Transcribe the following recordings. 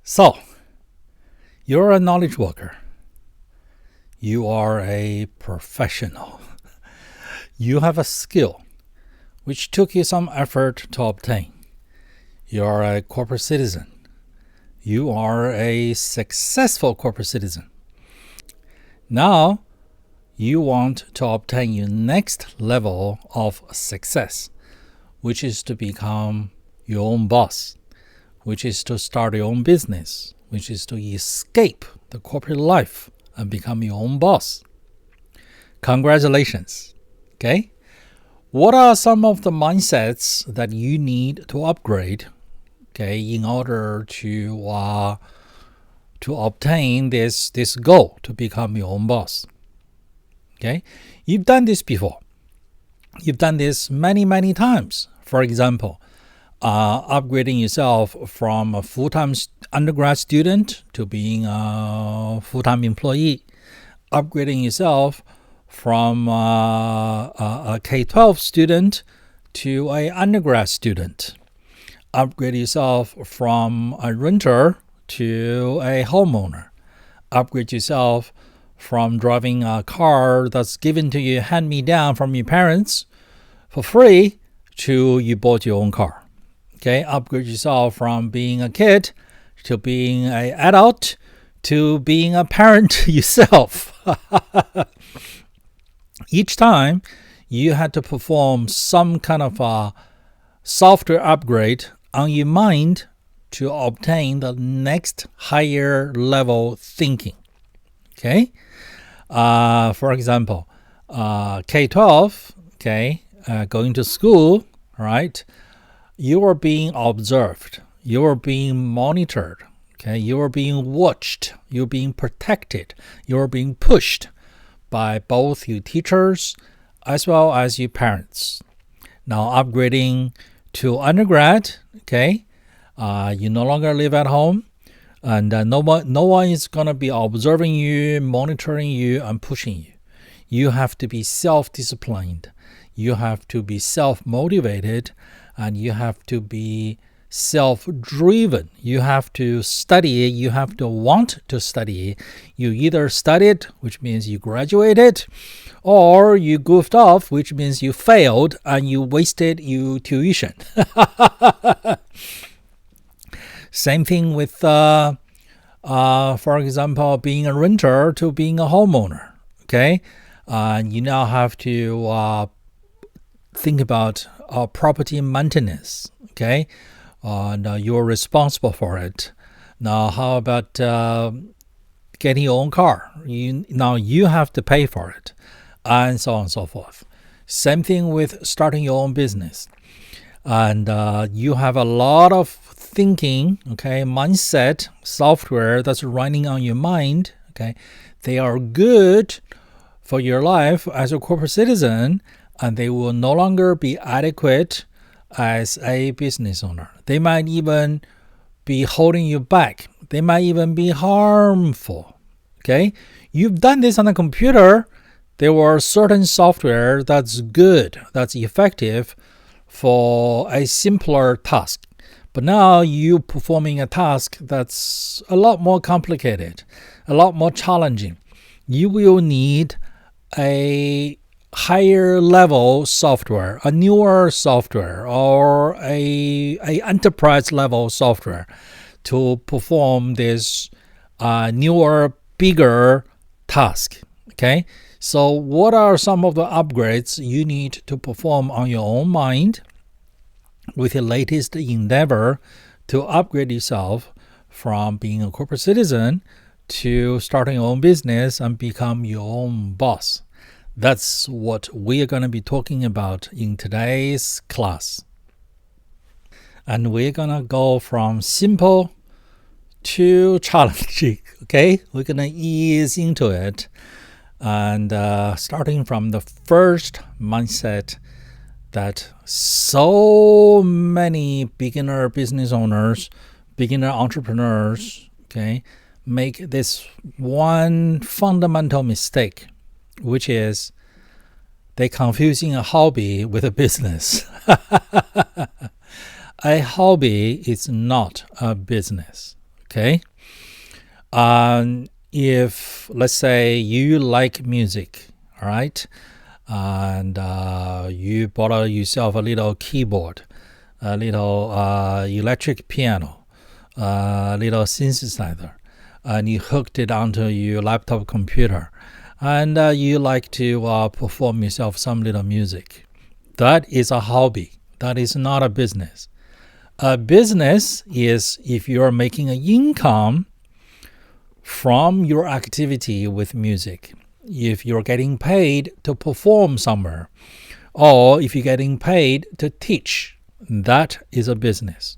So, you're a knowledge worker. You are a professional. You have a skill which took you some effort to obtain. You are a corporate citizen. You are a successful corporate citizen. Now, you want to obtain your next level of success, which is to become your own boss, which is to start your own business, which is to escape the corporate life and become your own boss. Congratulations. Okay? What are some of the mindsets that you need to upgrade, okay, in order to obtain this goal to become your own boss? Okay? You've done this before. You've done this many times. For example, upgrading yourself from a full-time undergrad student to being a full-time employee, upgrading yourself from a K-12 student to an undergrad student, upgrade yourself from a renter to a homeowner, upgrade yourself from driving a car that's given to you hand-me-down from your parents for free to you bought your own car. Okay, upgrade yourself from being a kid to being an adult to being a parent yourself. Each time you had to perform some kind of a software upgrade on your mind to obtain the next higher level thinking. Okay, for example, K-12, okay, going to school, right? You are being observed. You are being monitored. Okay, you are being watched. You're being protected. You are being pushed by both your teachers as well as your parents. Now upgrading to undergrad, okay, you no longer live at home, and no one is gonna be observing you, monitoring you, and pushing you. You have to be self-disciplined. You have to be self-motivated. And you have to be self-driven. You have to study. You have to want to study. You either studied, which means you graduated, or you goofed off, which means you failed and you wasted your tuition. Same thing with, for example, being a renter to being a homeowner. Okay, you now have to think about property maintenance, okay? Now you're responsible for it. Now, how about getting your own car? Now you have to pay for it, and so on and so forth. Same thing with starting your own business. And you have a lot of thinking, okay, mindset, software that's running on your mind, okay? They are good for your life as a corporate citizen, and they will no longer be adequate as a business owner. They might even be holding you back. They might even be harmful. Okay? You've done this on a computer. There were certain software that's good, that's effective for a simpler task. But now you're performing a task that's a lot more complicated, a lot more challenging. You will need a higher level software, a newer software, or a enterprise level software to perform this newer, bigger task. Okay, so what are some of the upgrades you need to perform on your own mind with your latest endeavor to upgrade yourself from being a corporate citizen to starting your own business and become your own boss? That's what we are going to be talking about in today's class. And we're going to go from simple to challenging, okay? We're going to ease into it. And starting from the first mindset that so many beginner business owners, beginner entrepreneurs, okay, make this one fundamental mistake, which is they confusing a hobby with a business. A hobby is not a business. Okay. If, let's say, you like music, all right, and you bought yourself a little keyboard, a little electric piano, a little synthesizer, and you hooked it onto your laptop computer, and you like to perform yourself some little music. That is a hobby. That is not a business. A business is if you're making an income from your activity with music. If you're getting paid to perform somewhere, or if you're getting paid to teach, that is a business.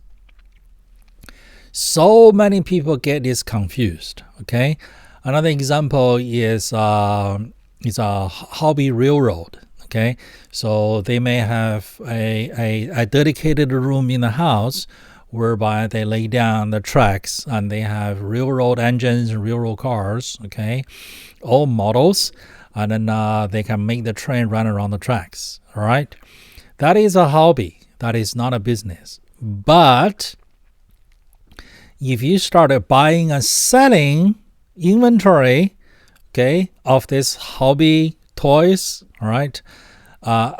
So many people get this confused. Okay, another example is a hobby railroad. Okay, so they may have a dedicated room in the house whereby they lay down the tracks and they have railroad engines, railroad cars, okay, all models, and then they can make the train run around the tracks, all right? That is a hobby. That is not a business. But if you started buying and selling inventory, okay, of this hobby toys, all right,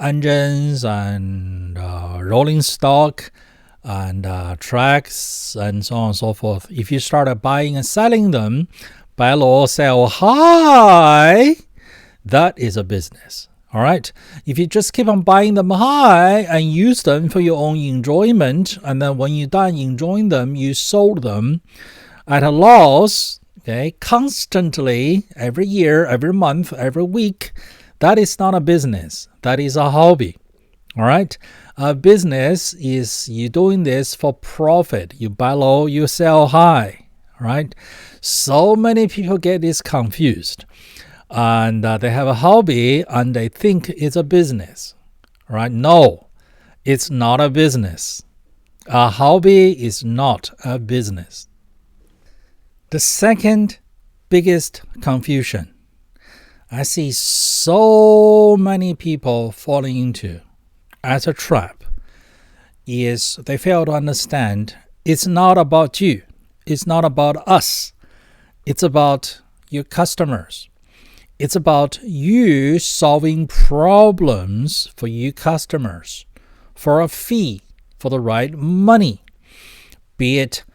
engines and rolling stock and tracks and so on and so forth. If you started buying and selling them, buy low, sell high, that is a business. All right. If you just keep on buying them high and use them for your own enjoyment, and then when you're done enjoying them, you sold them at a loss, okay, constantly, every year, every month, every week, that is not a business. That is a hobby. All right. A business is you doing this for profit. You buy low, you sell high. All right. So many people get this confused, and they have a hobby and they think it's a business. All right. No, it's not a business. A hobby is not a business. The second biggest confusion I see so many people falling into as a trap is they fail to understand it's not about you. It's not about us. It's about your customers. It's about you solving problems for your customers for a fee, for the right money, be it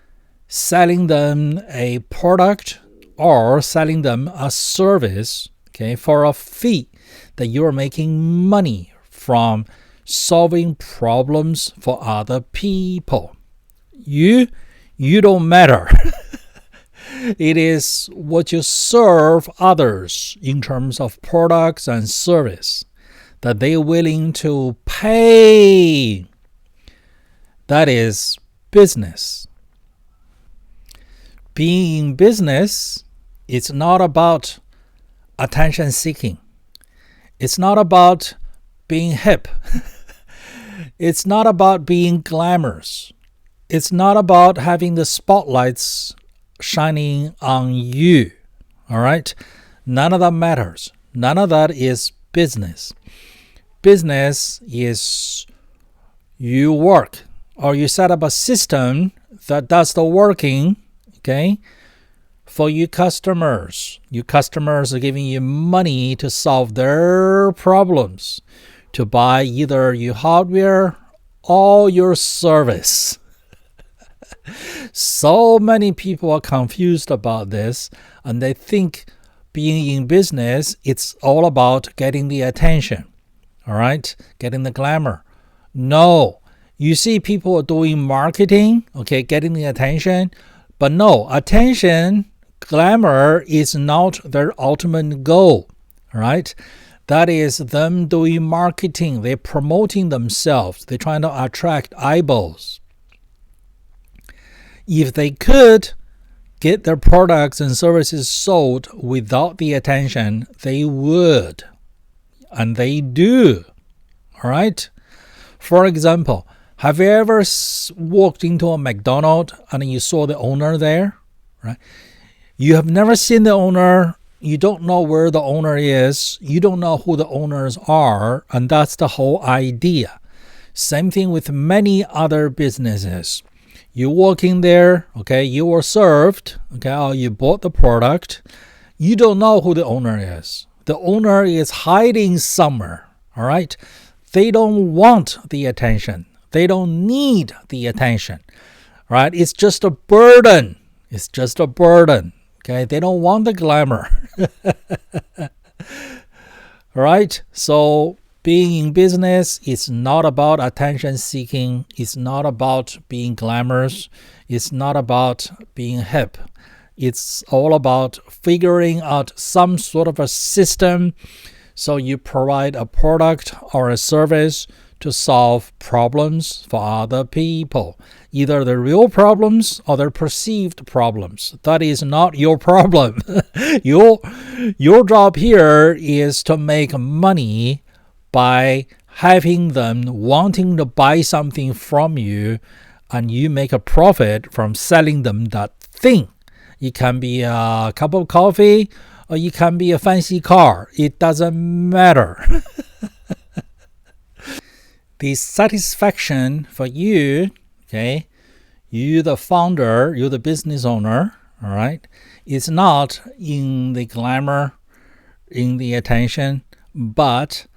selling them a product or selling them a service, okay, for a fee that you're making money from solving problems for other people. You don't matter. It is what you serve others in terms of products and service that they're willing to pay. That is business. Being in business, it's not about attention seeking. It's not about being hip. It's not about being glamorous. It's not about having the spotlights shining on you. All right? None of that matters. None of that is business. Business is you work or you set up a system that does the working, okay, for your customers. Your customers are giving you money to solve their problems, to buy either your hardware or your service. So many people are confused about this, and they think being in business, it's all about getting the attention, all right, getting the glamour. No, you see people are doing marketing, okay, getting the attention, but no, attention, glamour is not their ultimate goal, all right? That is them doing marketing. They're promoting themselves. They're trying to attract eyeballs. If they could get their products and services sold without the attention, they would. And they do. All right? For example, have you ever walked into a McDonald's and you saw the owner there? Right? You have never seen the owner. You don't know where the owner is. You don't know who the owners are. And that's the whole idea. Same thing with many other businesses. You walk in there, okay, you were served, okay, or you bought the product. You don't know who the owner is. The owner is hiding somewhere, all right? They don't want the attention. They don't need the attention, right? It's just a burden. It's just a burden, okay? They don't want the glamour, all right? So being in business is not about attention seeking. It's not about being glamorous. It's not about being hip. It's all about figuring out some sort of a system so you provide a product or a service to solve problems for other people, either the real problems or their perceived problems. That is not your problem. Your job here is to make money by having them wanting to buy something from you, and you make a profit from selling them that thing. It can be a cup of coffee, or it can be a fancy car. It doesn't matter. The satisfaction for you, okay, you the founder, you the business owner, all right, is not in the glamour, in the attention, but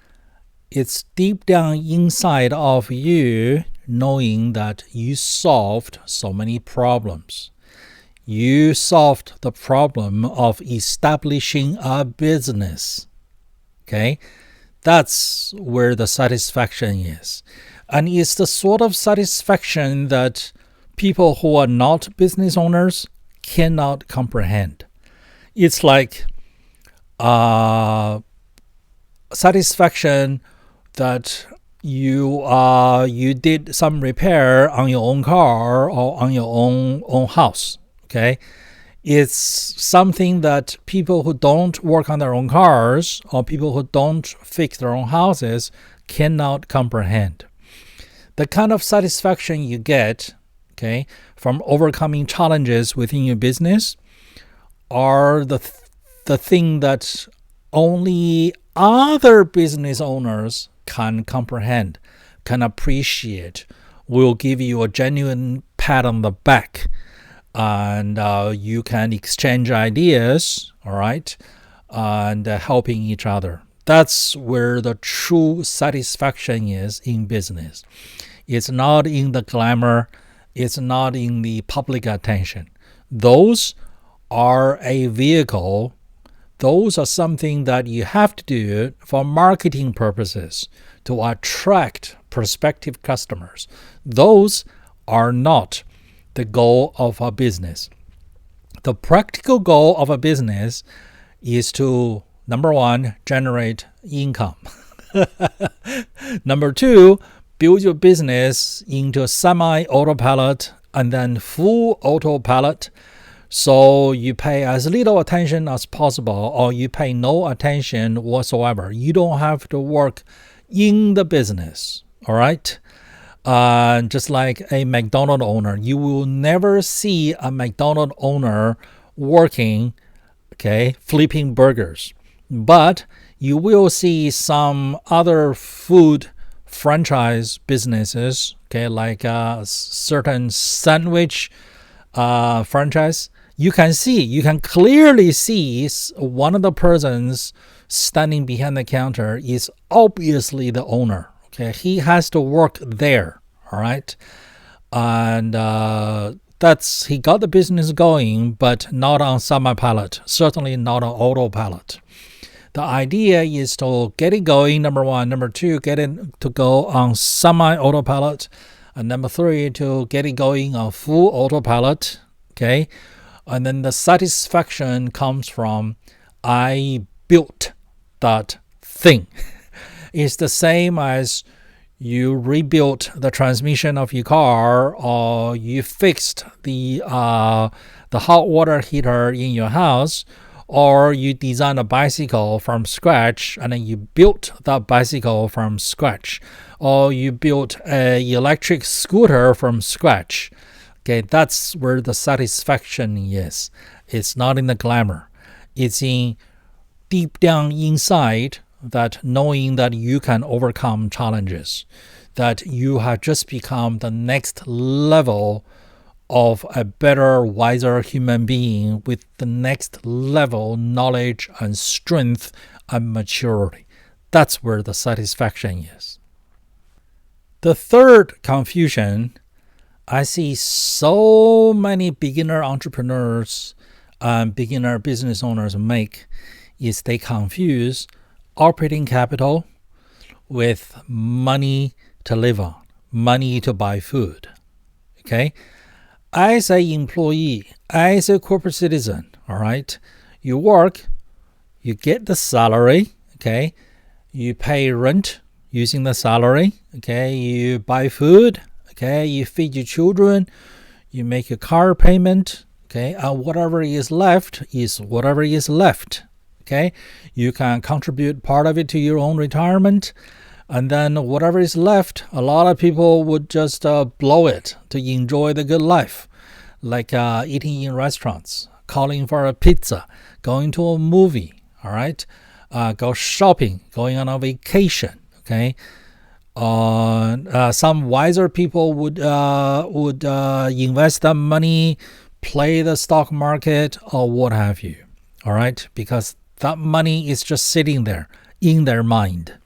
it's deep down inside of you knowing that you solved so many problems. You solved the problem of establishing a business. Okay? That's where the satisfaction is. And it's the sort of satisfaction that people who are not business owners cannot comprehend. It's like satisfaction that you did some repair on your own car or on your own house. Okay, it's something that people who don't work on their own cars or people who don't fix their own houses cannot comprehend. The kind of satisfaction you get, okay, from overcoming challenges within your business are the thing that only other business owners can comprehend, can appreciate, will give you a genuine pat on the back. And you can exchange ideas, all right, and helping each other. That's where the true satisfaction is in business. It's not in the glamour. It's not in the public attention. Those are a vehicle. Those are something that you have to do for marketing purposes to attract prospective customers. Those are not the goal of a business. The practical goal of a business is to, number one, generate income. Number two, build your business into semi-autopilot and then full autopilot. So you pay as little attention as possible, or you pay no attention whatsoever. You don't have to work in the business, all right? Just like a McDonald's owner, you will never see a McDonald's owner working, okay, flipping burgers. But you will see some other food franchise businesses, okay, like a certain sandwich franchise. You can clearly see one of the persons standing behind the counter is obviously the owner. Okay, he has to work there, all right? And he got the business going, but not on semi-pilot, certainly not on autopilot. The idea is to get it going, number one. Number two, get it to go on semi-autopilot. And number three, to get it going on full autopilot, okay? And then the satisfaction comes from, I built that thing. It's the same as you rebuilt the transmission of your car, or you fixed the hot water heater in your house, or you designed a bicycle from scratch and then you built that bicycle from scratch, or you built an electric scooter from scratch. Okay, that's where the satisfaction is. It's not in the glamour. It's in deep down inside, that knowing that you can overcome challenges, that you have just become the next level of a better, wiser human being with the next level knowledge and strength and maturity. That's where the satisfaction is. The third confusion I see so many beginner entrepreneurs and beginner business owners make is they confuse operating capital with money to live on, money to buy food. Okay? As an employee, as a corporate citizen, all right, you work, you get the salary, okay, you pay rent using the salary, okay, you buy food, okay, you feed your children, you make a car payment, okay, and whatever is left is whatever is left, okay. You can contribute part of it to your own retirement, and then whatever is left, a lot of people would just blow it to enjoy the good life, like eating in restaurants, calling for a pizza, going to a movie, all right, go shopping, going on a vacation, okay. Some wiser people would invest that money, play the stock market, or what have you, all right, because that money is just sitting there in their mind.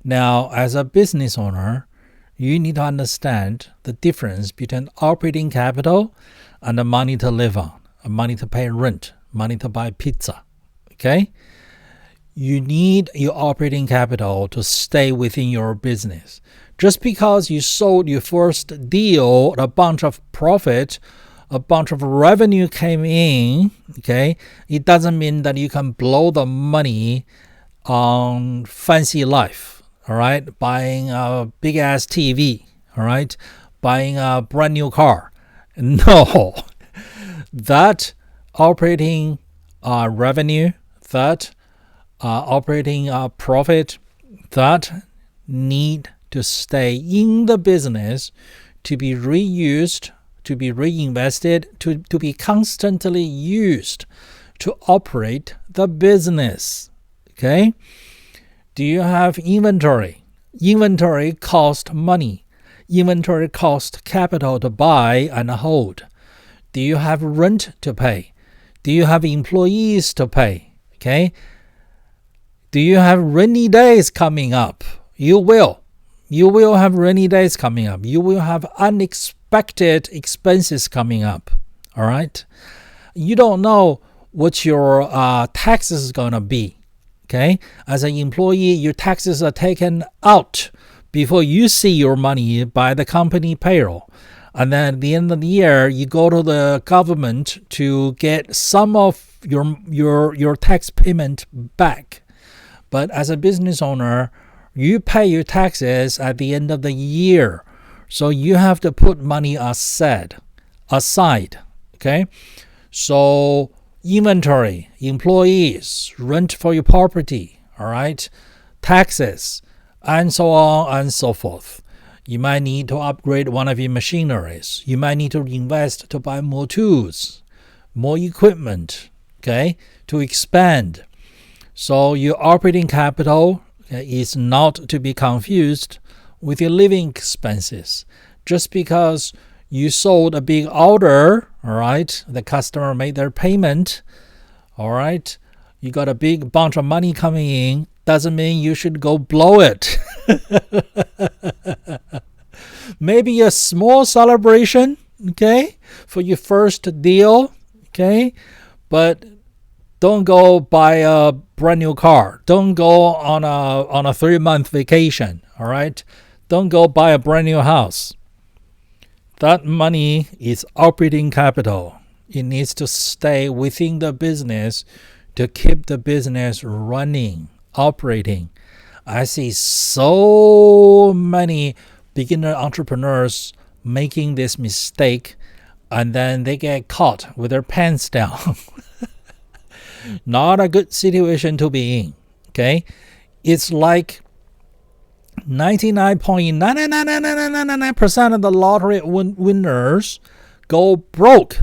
Now, as a business owner, you need to understand the difference between operating capital and the money to live on, money to pay rent, money to buy pizza, okay? You need your operating capital to stay within your business. Just because you sold your first deal, a bunch of profit, a bunch of revenue came in, okay, it doesn't mean that you can blow the money on fancy life. All right, buying a big ass TV, all right, buying a brand new car. No, that operating revenue, that operating profit, that need to stay in the business to be reused, to be reinvested, to be constantly used to operate the business. Okay? Do you have inventory? Inventory costs money. Inventory costs capital to buy and hold. Do you have rent to pay? Do you have employees to pay? Okay? Do you have rainy days coming up? You will. You will have rainy days coming up. You will have unexpected expenses coming up. All right? You don't know what your taxes is going to be. Okay, as an employee, your taxes are taken out before you see your money by the company payroll. And then at the end of the year, you go to the government to get some of your tax payment back. But as a business owner, you pay your taxes at the end of the year. So you have to put money aside. Okay, so inventory, employees, rent for your property, all right, taxes, and so on and so forth. You might need to upgrade one of your machineries. You might need to invest to buy more tools, more equipment, okay, to expand. So your operating capital is not to be confused with your living expenses. Just because you sold a big order, all right, the customer made their payment, all right, you got a big bunch of money coming in, doesn't mean you should go blow it. Maybe a small celebration, okay, for your first deal, okay, but don't go buy a brand new car. Don't go on a 3-month vacation, all right? Don't go buy a brand new house. That money is operating capital. It needs to stay within the business to keep the business running, operating. I see so many beginner entrepreneurs making this mistake, and then they get caught with their pants down. Not a good situation to be in. Okay? It's like 99.99999% of the lottery winners go broke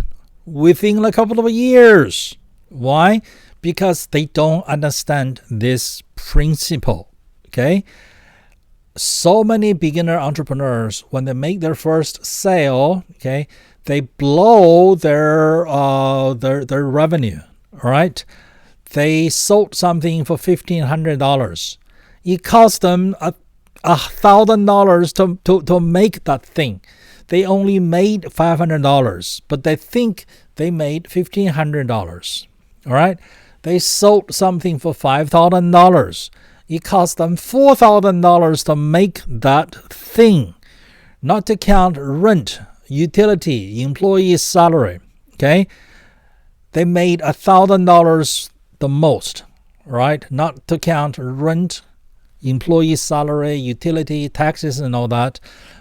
within a couple of years. Why? Because they don't understand this principle. Okay? So many beginner entrepreneurs, when they make their first sale, okay, they blow their revenue. All right, they sold something for $1,500. It cost them $1,000 to make that thing. They only made $500, but they think they made $1,500. All right, they sold something for $5,000. It cost them $4,000 to make that thing, not to count rent, utility, employee salary. Okay, they made $1,000 the most, right? Not to count rent, employee salary, utility, taxes, and all that.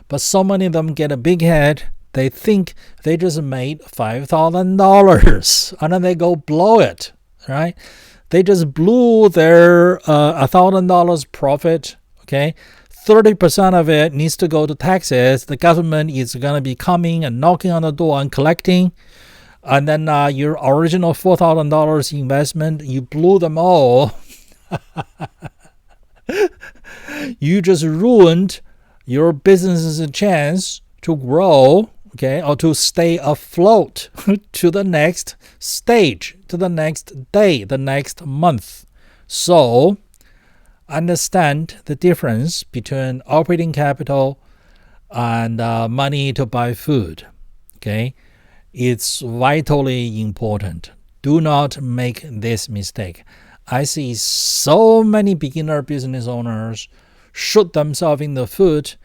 But so many of them get a big head. They think they just made $5,000, and then they go blow it, right? They just blew their $1,000 profit. Okay, 30% of it needs to go to taxes. The government is going to be coming and knocking on the door and collecting. And then your original $4,000 investment, you blew them all. You just ruined your business's chance to grow, okay, or to stay afloat to the next stage, to the next day, the next month. So understand the difference between operating capital and money to buy food. Okay, it's vitally important. Do not make this mistake. I see so many beginner business owners shoot themselves in the foot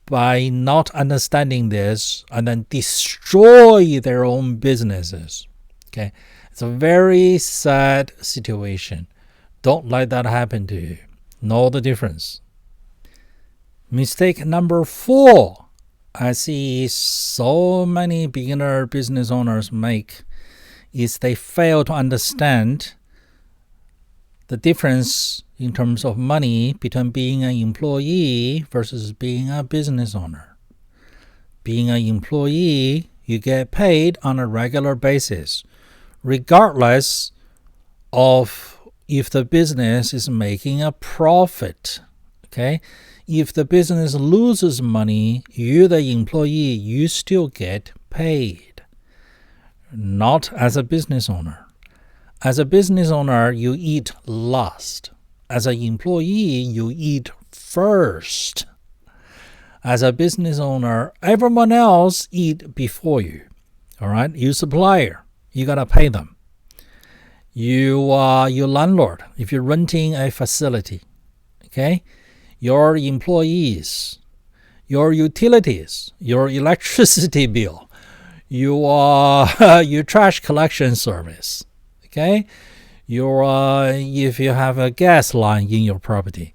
by not understanding this and then destroy their own businesses. Okay, it's a very sad situation. Don't let that happen to you. Know the difference. Mistake number 4 I see so many beginner business owners make is they fail to understand the difference in terms of money between being an employee versus being a business owner. Being an employee, you get paid on a regular basis, regardless of if the business is making a profit. Okay? If the business loses money, you, the employee, you still get paid. Not as a business owner. As a business owner, you eat last. As an employee, you eat first. As a business owner, everyone else eat before you. All right? You supplier, you got to pay them. You landlord, if you're renting a facility, okay? Your employees, your utilities, your electricity bill, your trash collection service, okay? If you have a gas line in your property,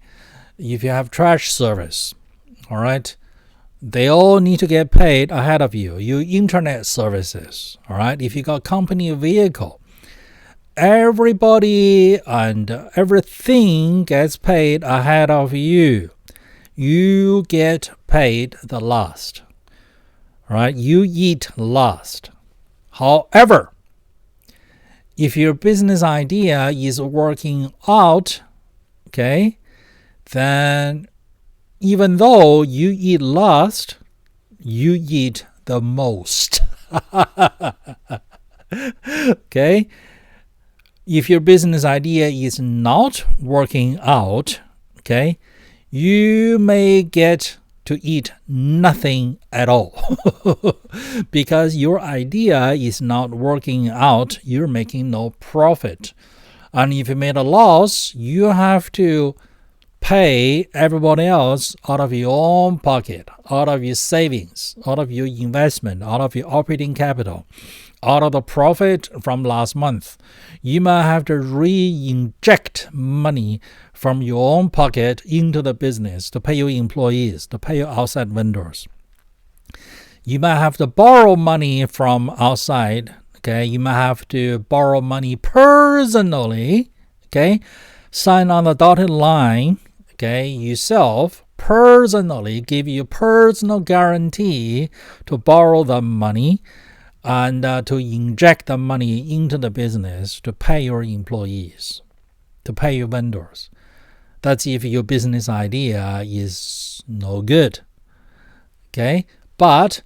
if you have trash service, all right, they all need to get paid ahead of you. Your internet services, all right, if you got company vehicle, everybody and everything gets paid ahead of you. You get paid the last. Right? You eat last. However, if your business idea is working out, okay, then even though you eat last, you eat the most. Okay? If your business idea is not working out, okay, you may get to eat nothing at all because your idea is not working out. You're making no profit. And if you made a loss, you have to pay everybody else out of your own pocket, out of your savings, out of your investment, out of your operating capital, out of the profit from last month. You might have to re-inject money from your own pocket into the business to pay your employees, to pay your outside vendors. You might have to borrow money from outside. Okay, you might have to borrow money personally. Okay, sign on the dotted line. Okay, yourself personally give you personal guarantee to borrow the money and to inject the money into the business to pay your employees, to pay your vendors. That's if your business idea is no good. Okay, but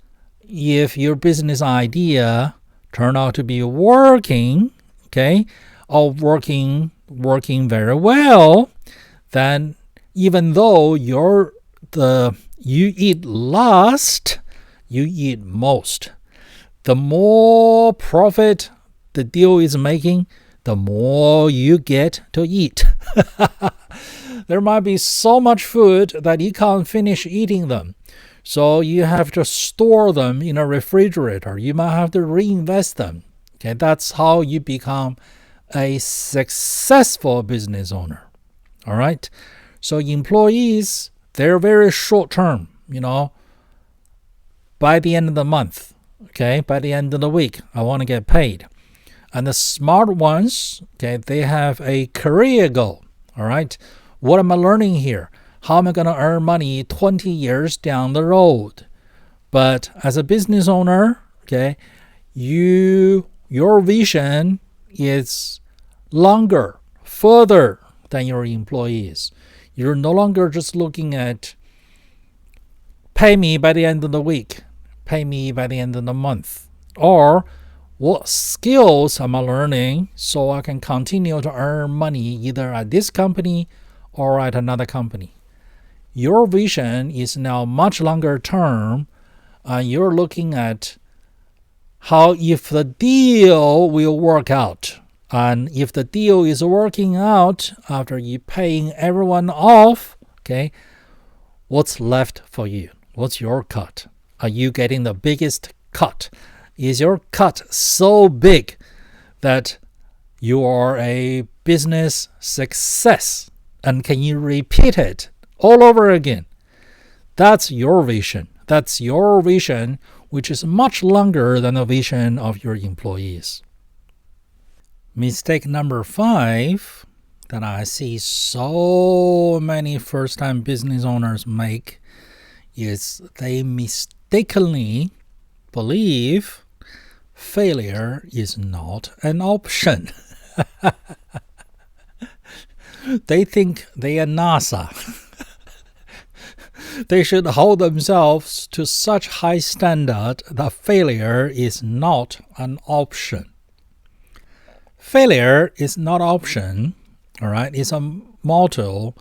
if your business idea turn out to be working, okay, or working very well, then even though you eat last, you eat most. The more profit the deal is making, the more you get to eat. There might be so much food that you can't finish eating them. So you have to store them in a refrigerator. You might have to reinvest them. Okay, that's how you become a successful business owner. All right. So employees, they're very short term, by the end of the month. Okay, by the end of the week, I want to get paid. And the smart ones, okay, they have a career goal. All right. What am I learning here? How am I going to earn money 20 years down the road? But as a business owner, okay, your vision is longer, further than your employees. You're no longer just looking at pay me by the end of the week, pay me by the end of the month, or what skills am I learning so I can continue to earn money either at this company or at another company. Your vision is now much longer term. You're looking at how if the deal will work out. And if the deal is working out after you paying everyone off, okay, what's left for you? What's your cut? Are you getting the biggest cut? Is your cut so big that you are a business success? And can you repeat it all over again? That's your vision. That's your vision, which is much longer than the vision of your employees. Mistake number 5 that I see so many first-time business owners make is they mistakenly believe failure is not an option. They think they are NASA. They should hold themselves to such high standard that failure is not an option. Failure is not option, all right? It's a motto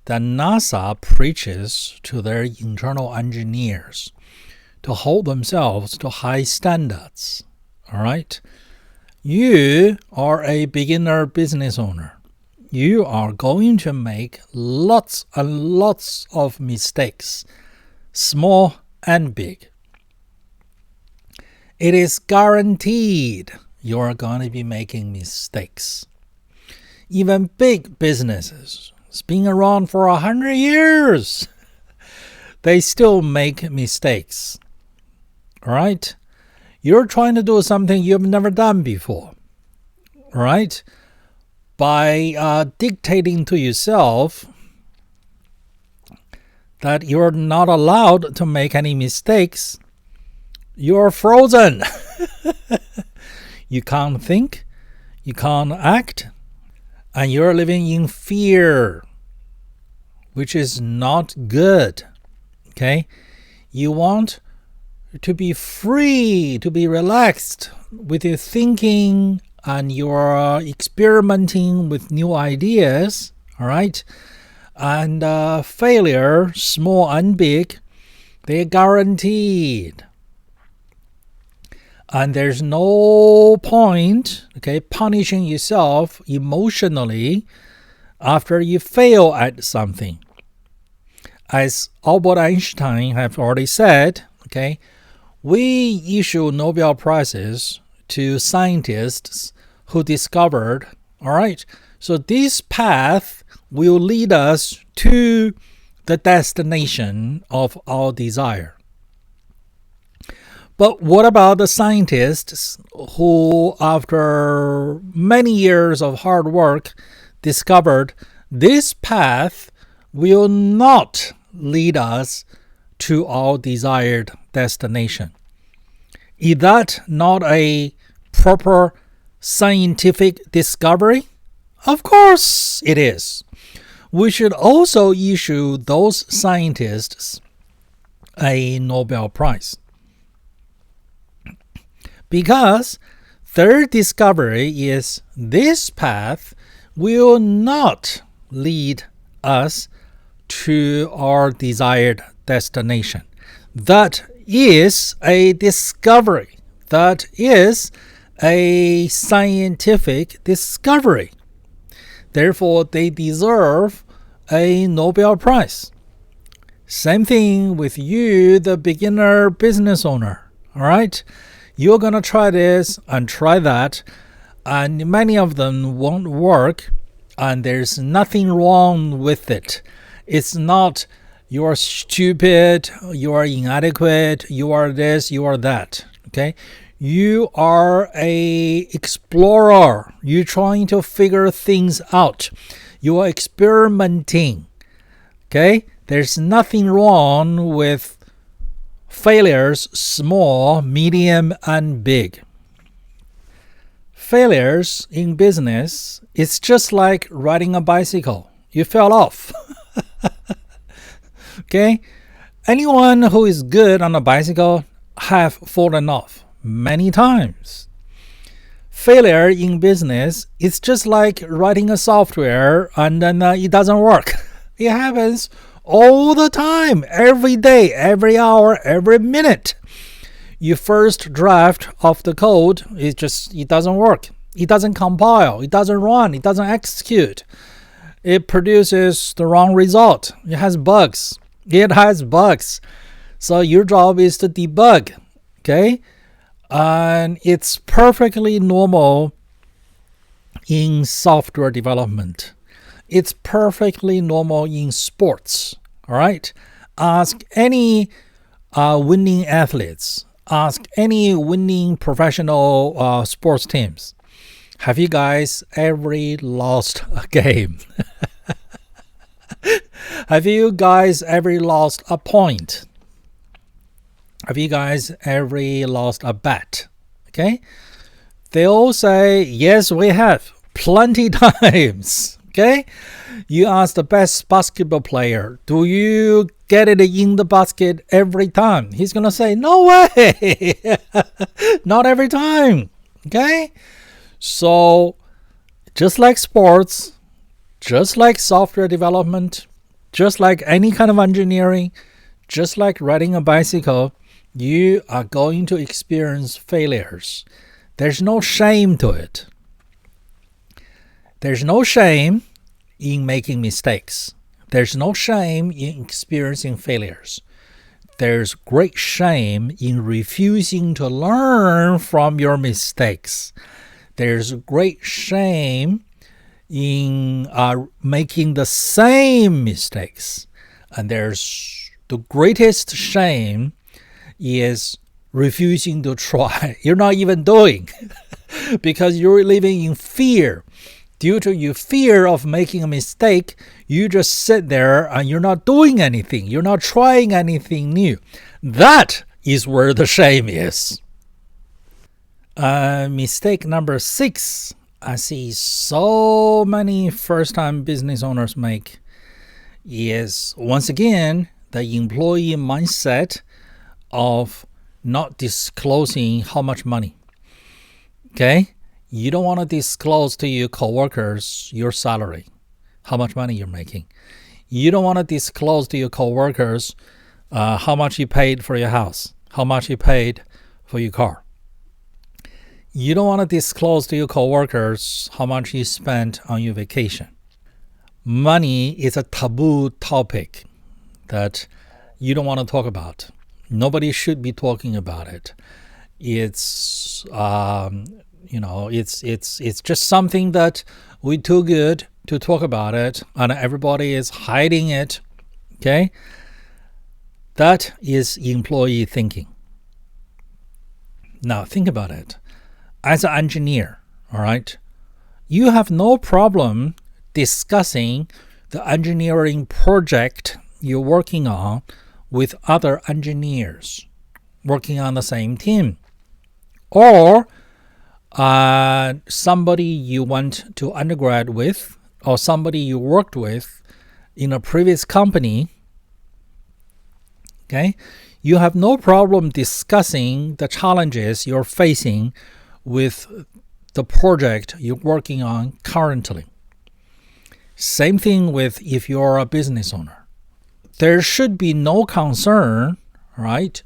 that NASA preaches to their internal engineers to hold themselves to high standards, all right? You are a beginner business owner. You are going to make lots and lots of mistakes, small and big. It is guaranteed you are going to be making mistakes. Even big businesses, it's been around for 100 years, they still make mistakes. All right? You're trying to do something you've never done before. All right? By dictating to yourself that you're not allowed to make any mistakes, you're frozen. You can't think, you can't act, and you're living in fear, which is not good. Okay? You want to be free, to be relaxed with your thinking, and you're experimenting with new ideas, all right? And failure, small and big, they're guaranteed. And there's no point, okay, punishing yourself emotionally after you fail at something. As Albert Einstein have already said, okay, we issue Nobel Prizes to scientists who discovered, all right, so this path will lead us to the destination of our desire. But what about the scientists who, after many years of hard work, discovered this path will not lead us to our desired destination? Is that not a proper scientific discovery? Of course it is. We should also issue those scientists a Nobel Prize. Because their discovery is this path will not lead us to our desired destination. That is a discovery. That is a scientific discovery. Therefore, they deserve a Nobel Prize. Same thing with you, the beginner business owner. All right? You're going to try this and try that, and many of them won't work, and there's nothing wrong with it. It's not you're stupid, you are inadequate, you are this, you are that. Okay? You are a explorer. You're trying to figure things out. You are experimenting. Okay? There's nothing wrong with failures, small, medium, and big. Failures in business, it's just like riding a bicycle. You fell off. Okay? Anyone who is good on a bicycle have fallen off many times. Failure in business is just like writing a software and then it doesn't work. It happens all the time, every day, every hour, every minute. Your first draft of the code it doesn't work. It doesn't compile. It doesn't run. It doesn't execute. It produces the wrong result. It has bugs. So your job is to debug. Okay? And it's perfectly normal in software development. It's perfectly normal in sports. All right? Ask any winning athletes. Ask any winning professional sports teams. Have you guys ever lost a game? Have you guys ever lost a point? Have you guys ever lost a bet? Okay? They all say, yes, we have. Plenty times. Okay? You ask the best basketball player, do you get it in the basket every time? He's going to say, no way. Not every time. Okay? So, just like sports, just like software development, just like any kind of engineering, just like riding a bicycle, you are going to experience failures. There's no shame to it. There's no shame in making mistakes. There's no shame in experiencing failures. There's great shame in refusing to learn from your mistakes. There's great shame in making the same mistakes. And there's the greatest shame is refusing to try. You're not even doing because you're living in fear. Due to your fear of making a mistake, you just sit there and you're not doing anything. You're not trying anything new. That is where the shame is. Mistake number 6, I see so many first-time business owners make is, once again, the employee mindset of not disclosing how much money. Okay? You don't want to disclose to your coworkers your salary, how much money you're making. You don't want to disclose to your coworkers how much you paid for your house, how much you paid for your car. You don't want to disclose to your coworkers how much you spent on your vacation. Money is a taboo topic that you don't want to talk about. Nobody should be talking about it. It's it's just something that we're too good to talk about it, and everybody is hiding it. Okay, that is employee thinking. Now think about it. As an engineer, all right, you have no problem discussing the engineering project you're working on with other engineers working on the same team, or somebody you went to undergrad with, or somebody you worked with in a previous company. Okay, you have no problem discussing the challenges you're facing with the project you're working on currently. Same thing with if you're a business owner. There should be no concern, right,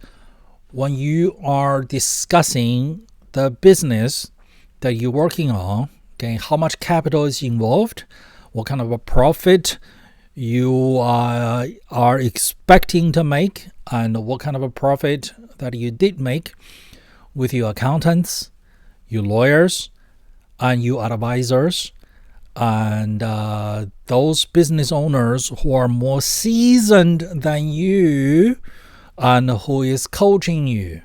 when you are discussing the business that you're working on, okay, how much capital is involved, what kind of a profit you are expecting to make, and what kind of a profit that you did make with your accountants, your lawyers, and your advisors, and those business owners who are more seasoned than you and who is coaching you.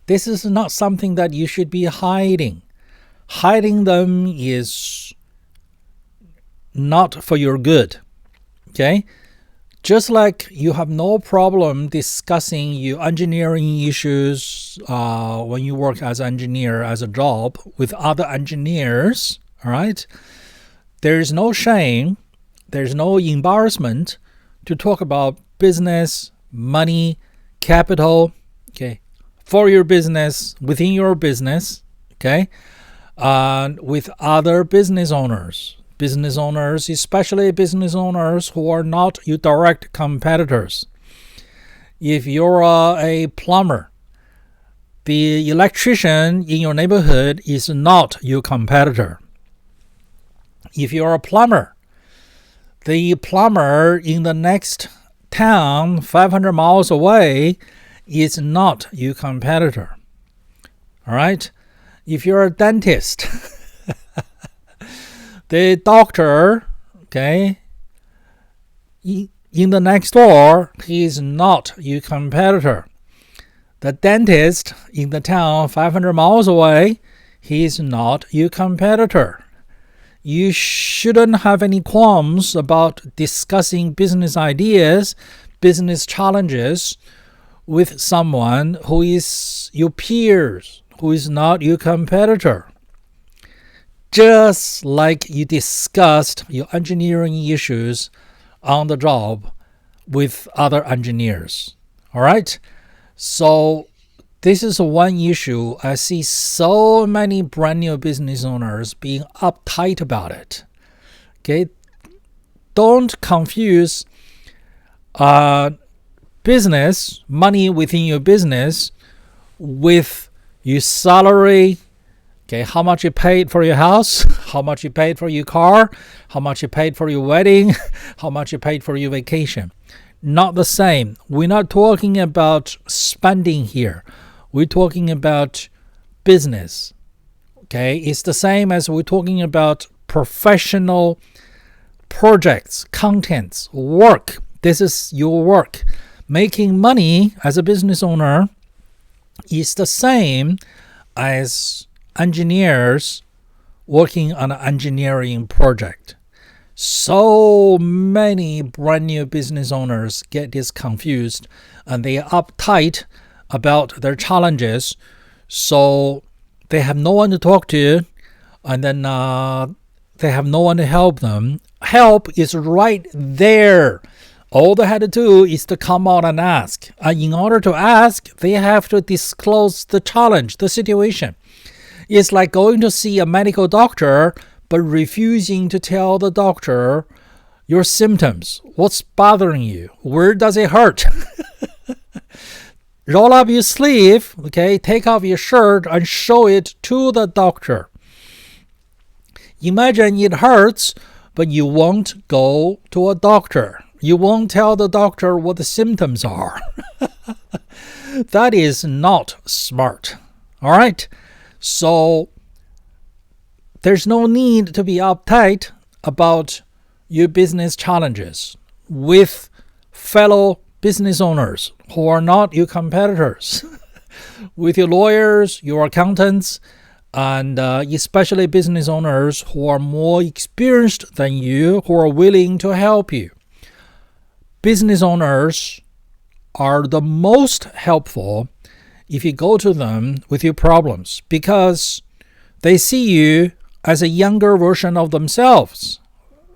This is not something that you should be hiding. Hiding them is not for your good. Okay? Just like you have no problem discussing your engineering issues when you work as an engineer as a job with other engineers, all right? There is no shame, there's no embarrassment to talk about business, money, capital, okay, for your business, within your business, okay, with other business owners. Business owners, especially business owners who are not your direct competitors. If you're a plumber, the electrician in your neighborhood is not your competitor. If you're a plumber, the plumber in the next town 500 miles away is not your competitor. All right? If you're a dentist, the doctor, okay, in the next door, he is not your competitor. The dentist in the town 500 miles away, he is not your competitor. You shouldn't have any qualms about discussing business ideas, business challenges with someone who is your peers, who is not your competitor. Just like you discussed your engineering issues on the job with other engineers. All right? So this is one issue. I see so many brand new business owners being uptight about it. Okay? Don't confuse business, money within your business, with your salary. Okay, how much you paid for your house, how much you paid for your car, how much you paid for your wedding, how much you paid for your vacation. Not the same. We're not talking about spending here. We're talking about business. Okay, it's the same as we're talking about professional projects, contents, work. This is your work. Making money as a business owner is the same as engineers working on an engineering project. So many brand new business owners get this confused and they are uptight about their challenges, so they have no one to talk to, and then they have no one to help them. Help is right there. All they had to do is to come out and ask. And in order to ask, they have to disclose the challenge, the situation. It's like going to see a medical doctor, but refusing to tell the doctor your symptoms. What's bothering you? Where does it hurt? Roll up your sleeve, okay? Take off your shirt and show it to the doctor. Imagine it hurts, but you won't go to a doctor. You won't tell the doctor what the symptoms are. That is not smart. All right? So there's no need to be uptight about your business challenges with fellow business owners who are not your competitors, with your lawyers, your accountants, and especially business owners who are more experienced than you, who are willing to help you. Business owners are the most helpful if you go to them with your problems, because they see you as a younger version of themselves.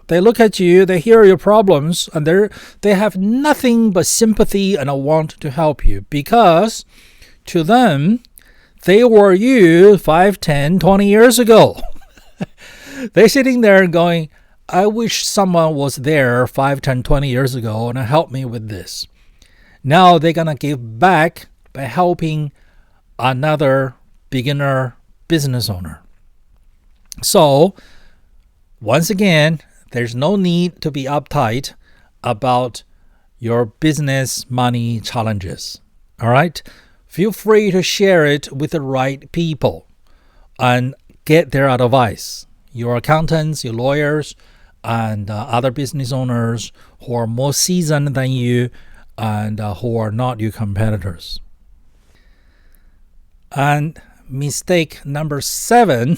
They look at you, they hear your problems, and they have nothing but sympathy and a want to help you, because to them, they were you 5, 10, 20 years ago. They're sitting there going, I wish someone was there 5, 10, 20 years ago and helped me with this. Now they're going to give back by helping another beginner business owner. So, once again, there's no need to be uptight about your business money challenges. All right? Feel free to share it with the right people and get their advice. Your accountants, your lawyers, and other business owners who are more seasoned than you and who are not your competitors. And mistake number 7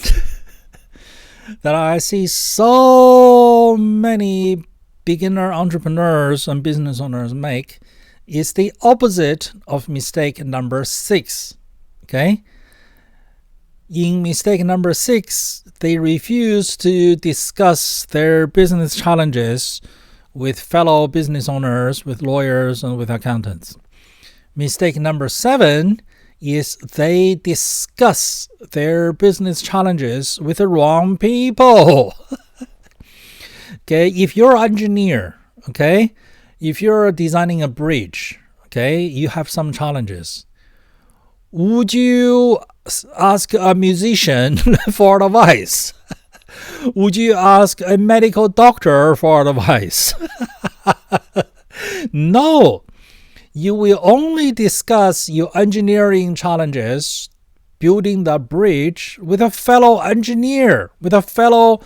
that I see so many beginner entrepreneurs and business owners make is the opposite of mistake number 6. Okay? In mistake number 6, they refuse to discuss their business challenges with fellow business owners, with lawyers, and with accountants. Mistake number 7 is they discuss their business challenges with the wrong people. Okay, if you're an engineer, okay, if you're designing a bridge, okay, you have some challenges. Would you ask a musician for advice? Would you ask a medical doctor for advice? No. You will only discuss your engineering challenges, building the bridge, with a fellow engineer, with a fellow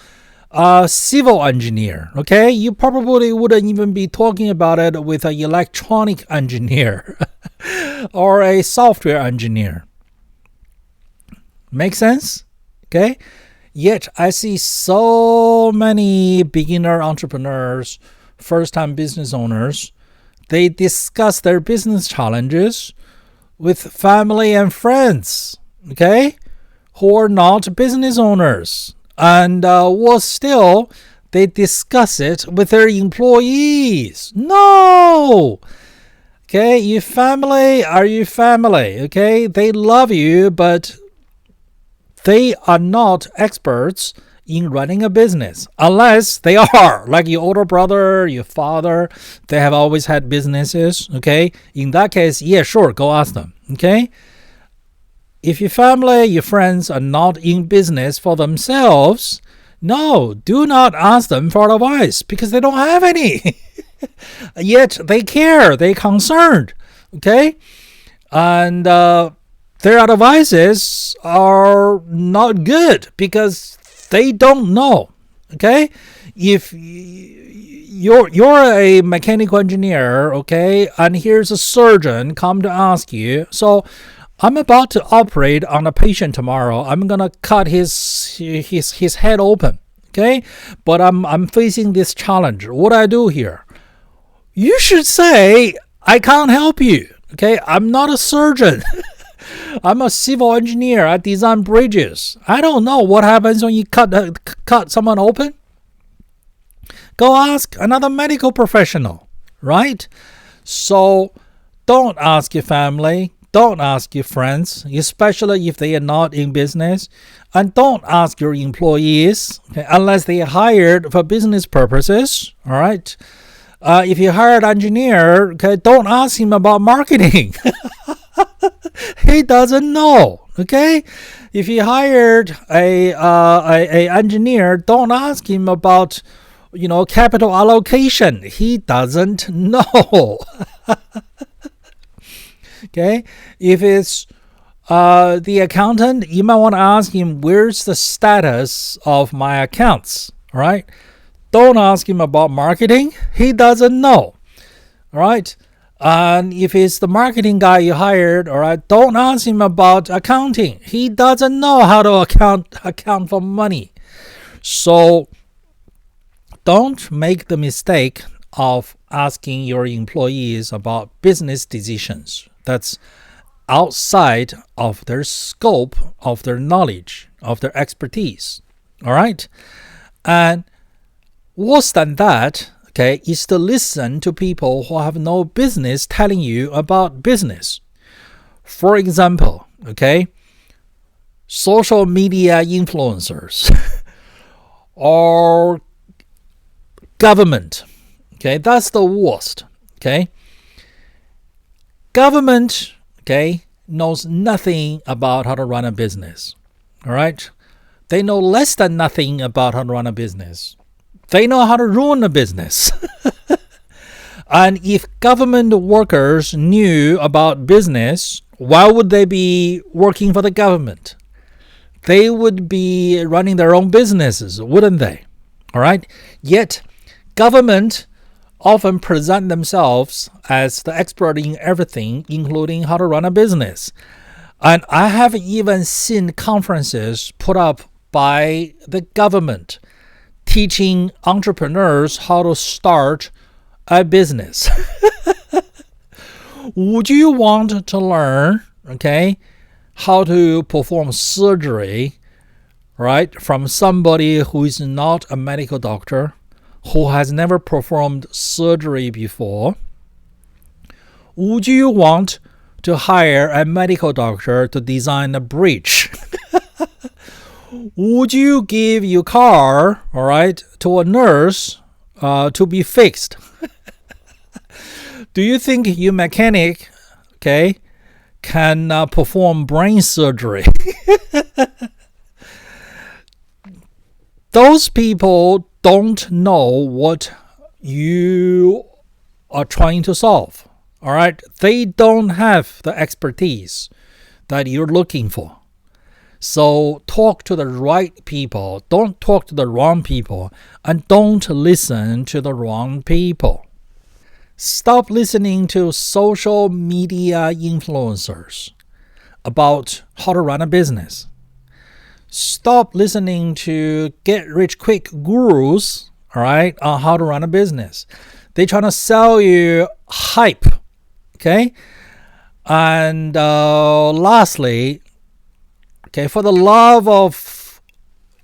civil engineer. Okay? You probably wouldn't even be talking about it with an electronic engineer or a software engineer. Make sense? Okay? Yet I see so many beginner entrepreneurs, first-time business owners, they discuss their business challenges with family and friends, okay, who are not business owners. And still, they discuss it with their employees. No! Okay, your family are your family, okay? They love you, but they are not experts in running a business, unless they are, like your older brother, your father, they have always had businesses, okay? In that case, yeah, sure, go ask them, okay? If your family, your friends are not in business for themselves, no, do not ask them for advice, because they don't have any. Yet they care, they're concerned, okay? And their advices are not good because they don't know, okay? If you're a mechanical engineer, okay, and here's a surgeon come to ask you, so I'm about to operate on a patient tomorrow. I'm gonna cut his head open, okay? But I'm facing this challenge. What do I do here? You should say, I can't help you, okay? I'm not a surgeon. I'm a civil engineer. I design bridges. I don't know what happens when you cut someone open. Go ask another medical professional, right? So don't ask your family. Don't ask your friends, especially if they are not in business. And don't ask your employees, okay, unless they are hired for business purposes, all right? If you hired an engineer, okay, don't ask him about marketing. He doesn't know, okay? If you hired a engineer, don't ask him about, capital allocation. He doesn't know. Okay? If it's the accountant, you might want to ask him, where's the status of my accounts, all right? Don't ask him about marketing. He doesn't know, all right? And if it's the marketing guy you hired, all right, don't ask him about accounting. He doesn't know how to account for money. So don't make the mistake of asking your employees about business decisions. That's outside of their scope, of their knowledge, of their expertise. All right? And Worse than that, okay, is to listen to people who have no business telling you about business. For example, okay, social media influencers or government. Okay, that's the worst. Okay, government, okay, knows nothing about how to run a business. All right, they know less than nothing about how to run a business. They know how to ruin a business. And if government workers knew about business, why would they be working for the government? They would be running their own businesses, wouldn't they? All right. Yet, government often present themselves as the expert in everything, including how to run a business. And I have even seen conferences put up by the government teaching entrepreneurs how to start a business. Would you want to learn, okay, how to perform surgery, right, from somebody who is not a medical doctor, who has never performed surgery before? Would you want to hire a medical doctor to design a bridge? Would you give your car, all right, to a nurse to be fixed? Do you think your mechanic, okay, can perform brain surgery? Those people don't know what you are trying to solve. All right, they don't have the expertise that you're looking for. So talk to the right people. Don't talk to the wrong people, and don't listen to the wrong people. Stop listening to social media influencers about how to run a business. Stop listening to get-rich-quick gurus, all right, on how to run a business. They're trying to sell you hype, okay? And lastly, okay, for the love of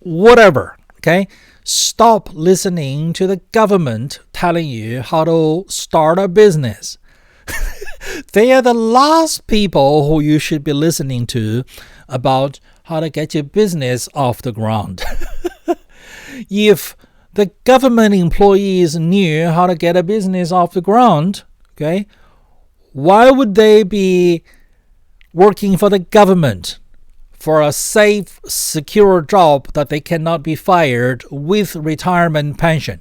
whatever, okay, stop listening to the government telling you how to start a business. They are the last people who you should be listening to about how to get your business off the ground. If the government employees knew how to get a business off the ground, okay, why would they be working for the government for a safe, secure job that they cannot be fired with retirement pension?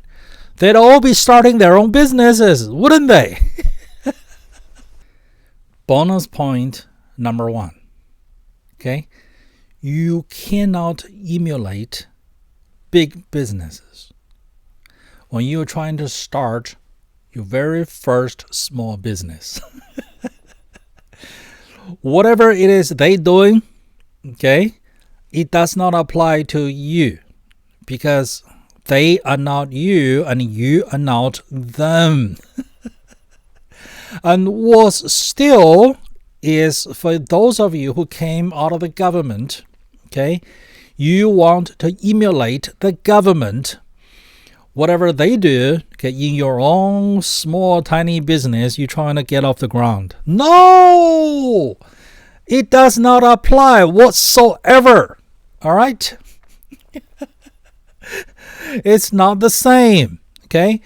They'd all be starting their own businesses, wouldn't they? Bonus point number 1. Okay? You cannot emulate big businesses. When you're trying to start your very first small business, whatever it is they're doing, okay, it does not apply to you because they are not you and you are not them. And what's still is for those of you who came out of the government, okay, you want to emulate the government. Whatever they do, okay, in your own small, tiny business, you're trying to get off the ground. No! It does not apply whatsoever. All right? It's not the same. Okay?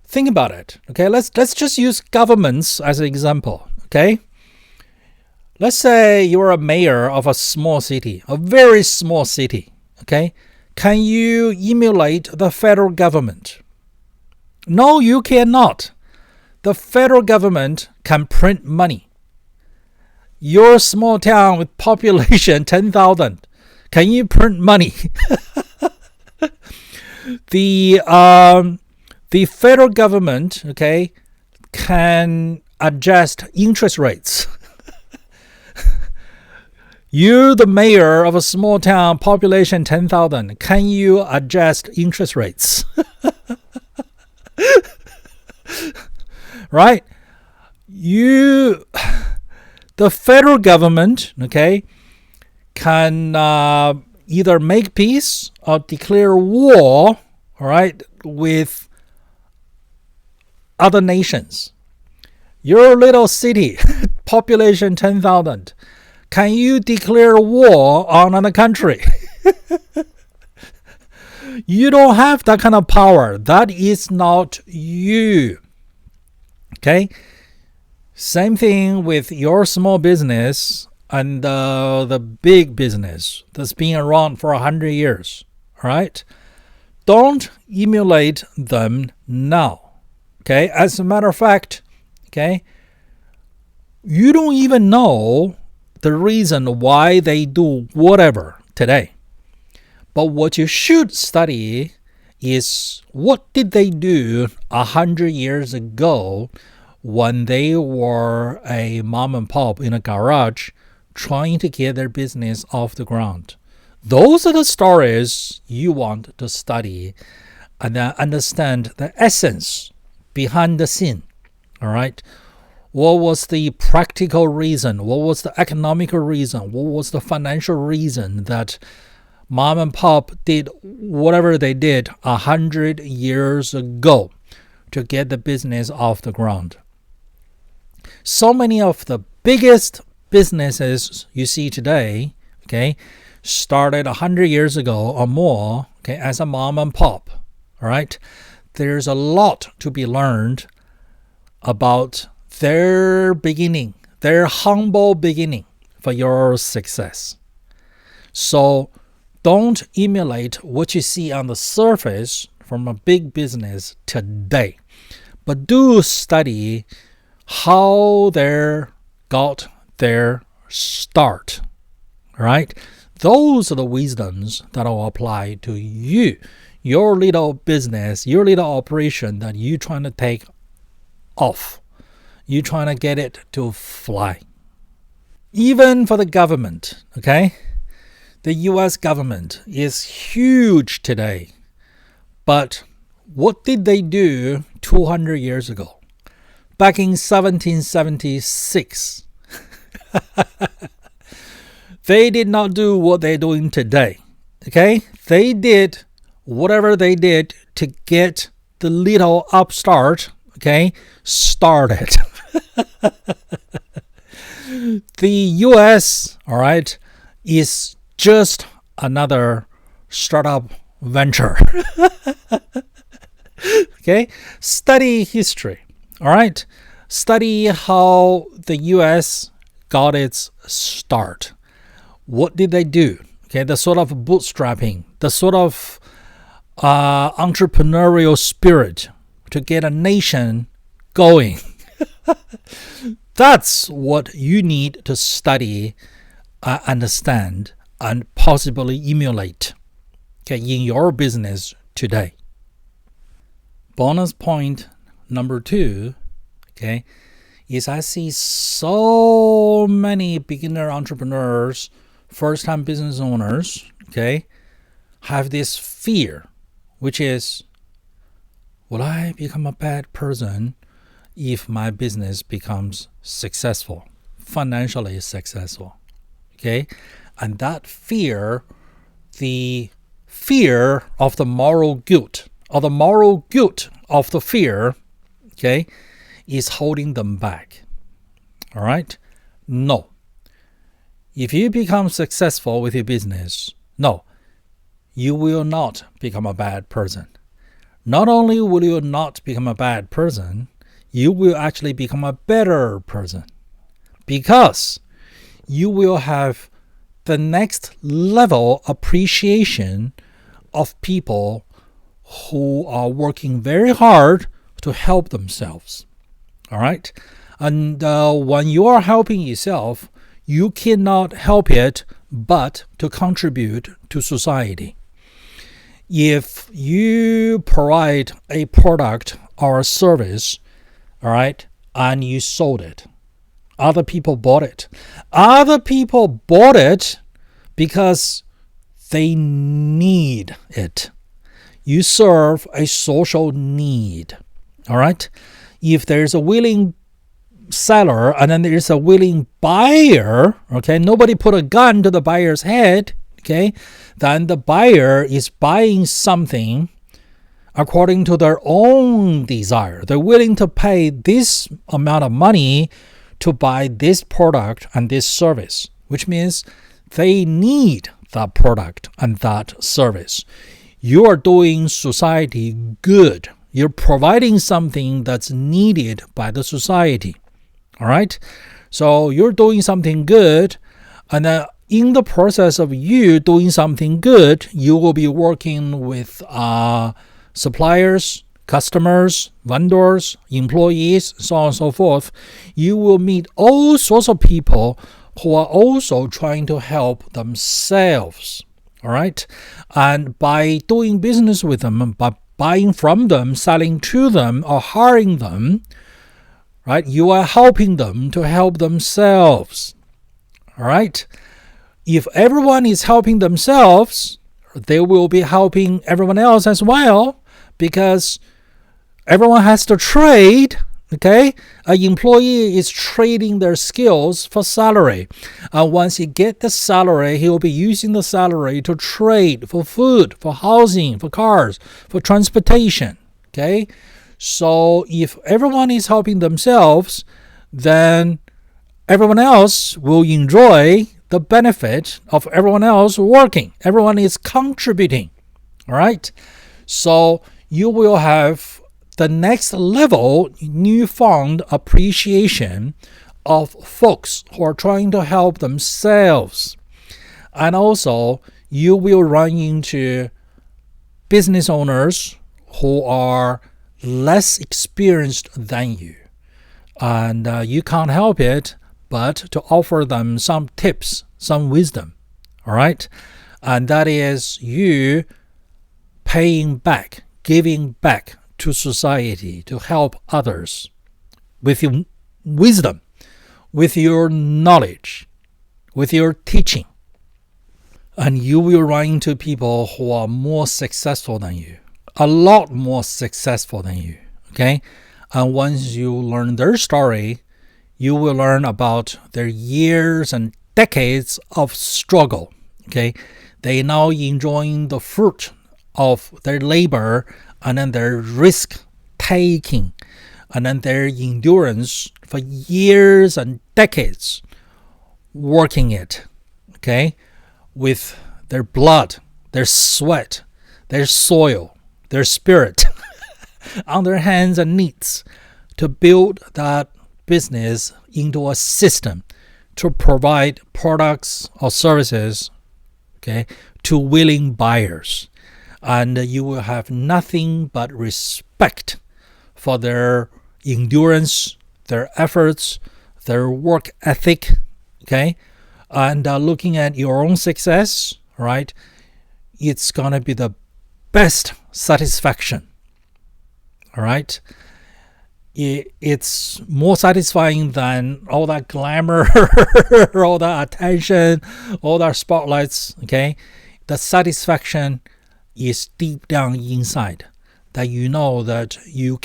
Think about it. Okay? Let's just use governments as an example. Okay? Let's say you're a mayor of a small city, a very small city. Okay? Can you emulate the federal government? No, you cannot. The federal government can print money. Your small town with population 10,000, can you print money? The federal government, okay, can adjust interest rates. You're the mayor of a small town, population 10,000. Can you adjust interest rates? Right? The federal government, okay, can either make peace or declare war, all right, with other nations. Your little city, population 10,000. Can you declare war on another country? You don't have that kind of power. That is not you. Okay? Same thing with your small business and the big business that's been around for 100 years. All right? Don't emulate them now. Okay? As a matter of fact, okay, you don't even know the reason why they do whatever today. But what you should study is what did they do 100 years ago when they were a mom and pop in a garage trying to get their business off the ground. Those are the stories you want to study and understand the essence behind the scene. All right? What was the practical reason? What was the economical reason? What was the financial reason that mom and pop did whatever they did 100 years ago to get the business off the ground? So many of the biggest businesses you see today, okay, started 100 years ago or more, okay, as a mom and pop. All right? There's a lot to be learned about their beginning, their humble beginning for your success. So don't emulate what you see on the surface from a big business today, but do study how they got their start. Right? Those are the wisdoms that will apply to you, your little business, your little operation that you're trying to take off. You're trying to get it to fly. Even for the government, okay? The US government is huge today. But what did they do 200 years ago? Back in 1776, they did not do what they're doing today. Okay? They did whatever they did to get the little upstart, okay, started. The US, all right, is just another startup venture. Okay? Study history. All right? Study how the US got its start. What did they do? Okay, the sort of bootstrapping, the sort of entrepreneurial spirit to get a nation going. That's what you need to study, understand, and possibly emulate, okay, in your business today. Bonus point number 2, okay, is I see so many beginner entrepreneurs, first-time business owners, okay, have this fear, which is, will I become a bad person if my business becomes successful, financially successful? Okay? And that fear, the fear of the moral guilt, or the moral guilt of the fear, okay, is holding them back. All right? No. If you become successful with your business, no, you will not become a bad person. Not only will you not become a bad person, you will actually become a better person, because you will have the next level appreciation of people who are working very hard to help themselves. All right? And when you are helping yourself, you cannot help it but to contribute to society. If you provide a product or a service, all right, and you sold it, other people bought it. Other people bought it because they need it. You serve a social need. All right? If there's a willing seller and then there's a willing buyer, okay, nobody put a gun to the buyer's head, okay, then the buyer is buying something according to their own desire. They're willing to pay this amount of money to buy this product and this service, which means they need that product and that service. You are doing society good. You're providing something that's needed by the society. All right? So you're doing something good, and then in the process of you doing something good, you will be working with suppliers, customers, vendors, employees, so on and so forth. You will meet all sorts of people who are also trying to help themselves. All right? And by doing business with them, by buying from them, selling to them, or hiring them, right, you are helping them to help themselves. All right? If everyone is helping themselves, they will be helping everyone else as well, because everyone has to trade. Okay, an employee is trading their skills for salary. And once he gets the salary, he will be using the salary to trade for food, for housing, for cars, for transportation. Okay, so if everyone is helping themselves, then everyone else will enjoy the benefit of everyone else working. Everyone is contributing. All right, so you will have the next level newfound appreciation of folks who are trying to help themselves. And also, you will run into business owners who are less experienced than you. And you can't help it but to offer them some tips, some wisdom. All right? And that is you paying back, giving back to society, to help others with your wisdom, with your knowledge, with your teaching. And you will run into people who are more successful than you, a lot more successful than you. Okay? And once you learn their story, you will learn about their years and decades of struggle. Okay? They now enjoying the fruit of their labor, and then their risk taking, and then their endurance for years and decades working it, okay, with their blood, their sweat, their soil, their spirit on their hands and knees to build that business into a system to provide products or services, okay, to willing buyers. And you will have nothing but respect for their endurance, their efforts, their work ethic, okay? And looking at your own success, right, it's going to be the best satisfaction, all right? It's more satisfying than all that glamour, all that attention, all that spotlights, okay? The satisfaction is deep down inside, that you know that you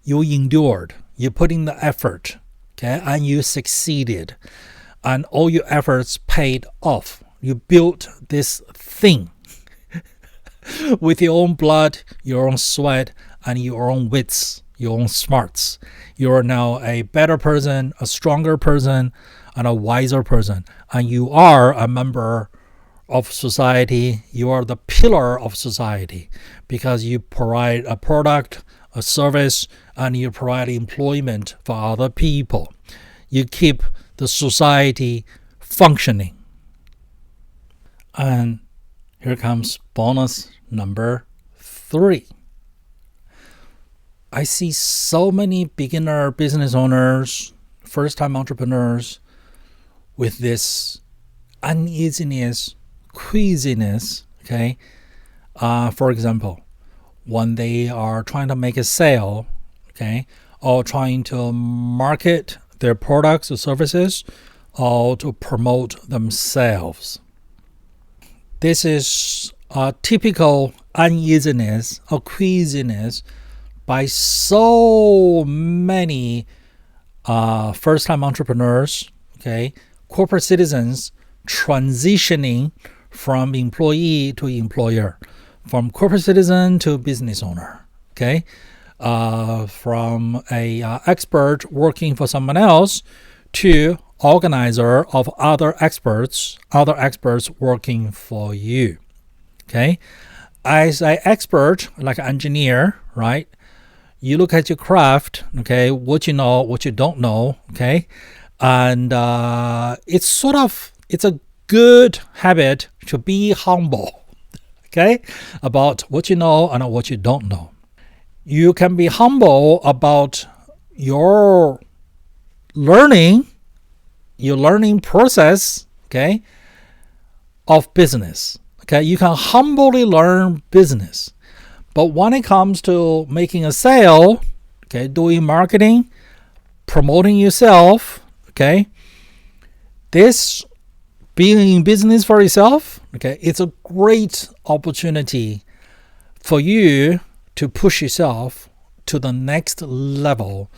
endured, you put in the effort, okay, and you succeeded, and all your efforts paid off. You built this thing with your own blood, your own sweat, and your own wits, your own smarts. You are now a better person, a stronger person, and a wiser person, and you are a member of society. You are the pillar of society because you provide a product, a service, and you provide employment for other people. You keep the society functioning. And here comes bonus number 3. I see so many beginner business owners, first-time entrepreneurs with this uneasiness, queasiness, okay? For example, when they are trying to make a sale, okay, or trying to market their products or services, or to promote themselves. This is a typical uneasiness or queasiness by so many first-time entrepreneurs, okay, corporate citizens transitioning from employee to employer, from corporate citizen to business owner, okay? From a expert working for someone else to organizer of other experts working for you, okay? As an expert, like an engineer, right? You look at your craft, okay, what you know, what you don't know, okay? And it's a good habit to be humble, okay, about what you know and what you don't know. You can be humble about your learning process, okay, of business. Okay, you can humbly learn business. But when it comes to making a sale, okay, doing marketing, promoting yourself, okay, this being in business for yourself, okay, it's a great opportunity for you to push yourself to the next level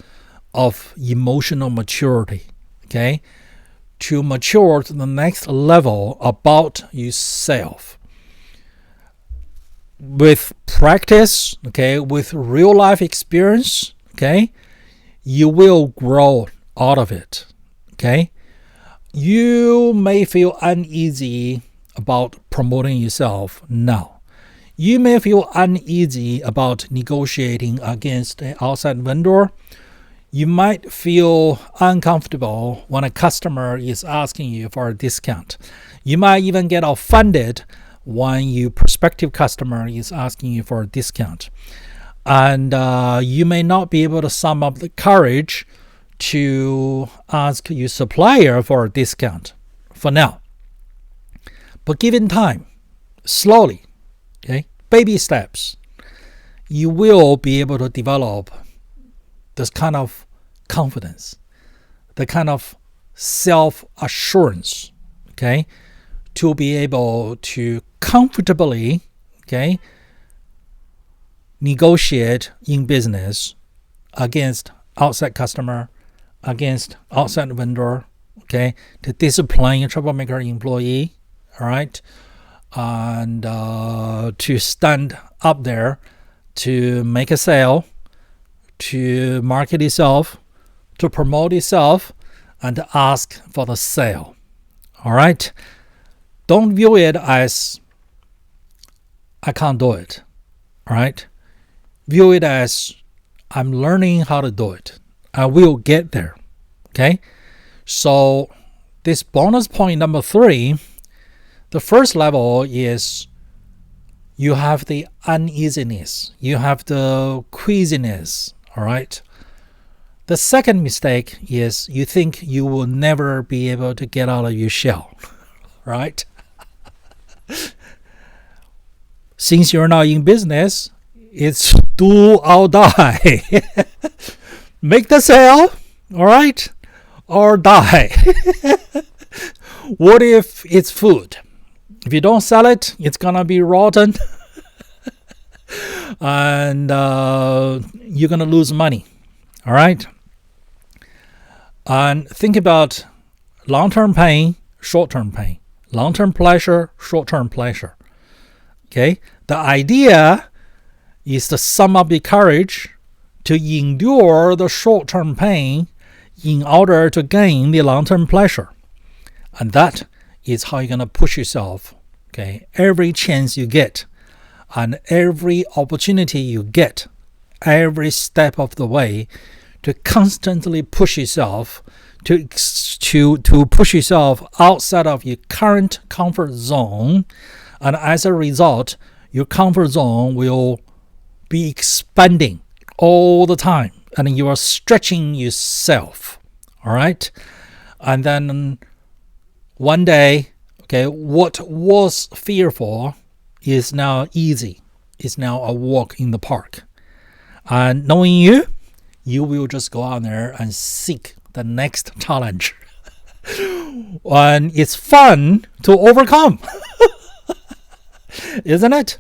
of emotional maturity, okay, to mature to the next level about yourself. With practice, okay, with real life experience, okay, you will grow out of it, okay. You may feel uneasy about promoting yourself now. You may feel uneasy about negotiating against an outside vendor. You might feel uncomfortable when a customer is asking you for a discount. You might even get offended when your prospective customer is asking you for a discount. And you may not be able to sum up the courage to ask your supplier for a discount for now. But given time, slowly, okay, baby steps, you will be able to develop this kind of confidence, the kind of self-assurance, okay, to be able to comfortably, okay, negotiate in business against outside customer, against outside vendor, okay, to discipline a troublemaker employee, all right, and to stand up there to make a sale, to market yourself, to promote yourself, and to ask for the sale, all right? Don't view it as, I can't do it, all right? View it as, I'm learning how to do it. I will get there, okay? So this bonus point number 3, the first level is you have the uneasiness. You have the queasiness, all right? The second mistake is you think you will never be able to get out of your shell, right? Since you're not in business, it's do or die. Make the sale, all right, or die. What if it's food? If you don't sell it, it's gonna be rotten, and you're gonna lose money, all right? And think about long-term pain, short-term pain. Long-term pleasure, short-term pleasure. Okay? The idea is to sum up the courage to endure the short-term pain in order to gain the long-term pleasure. And that is how you're going to push yourself, okay? Every chance you get and every opportunity you get, every step of the way, to constantly push yourself, to push yourself outside of your current comfort zone. And as a result, your comfort zone will be expanding all the time. And you are stretching yourself, all right? And then one day, okay, what was fearful is now easy. It's now a walk in the park. And knowing you will just go out there and seek the next challenge. And it's fun to overcome. Isn't it?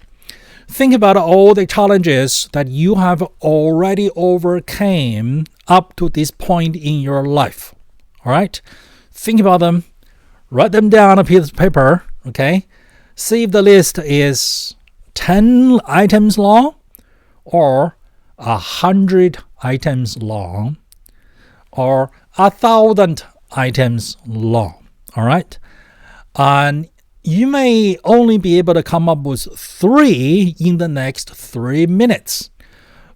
Think about all the challenges that you have already overcame up to this point in your life. All right? Think about them. Write them down on a piece of paper. Okay? See if the list is 10 items long or 100 items long or 1,000 items long. All right. And you may only be able to come up with 3 in the next 3 minutes.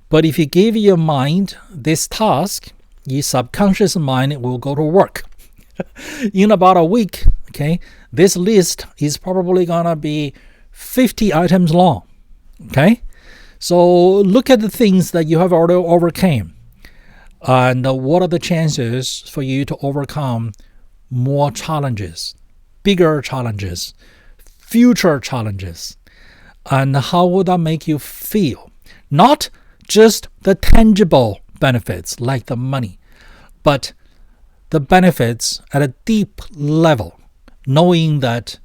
But if you give your mind this task, your subconscious mind will go to work. In about a week, okay, this list is probably going to be 50 items long. Okay? So look at the things that you have already overcome. And what are the chances for you to overcome more challenges, bigger challenges, future challenges? And how would that make you feel? Not just the tangible benefits like the money, but the benefits at a deep level, knowing that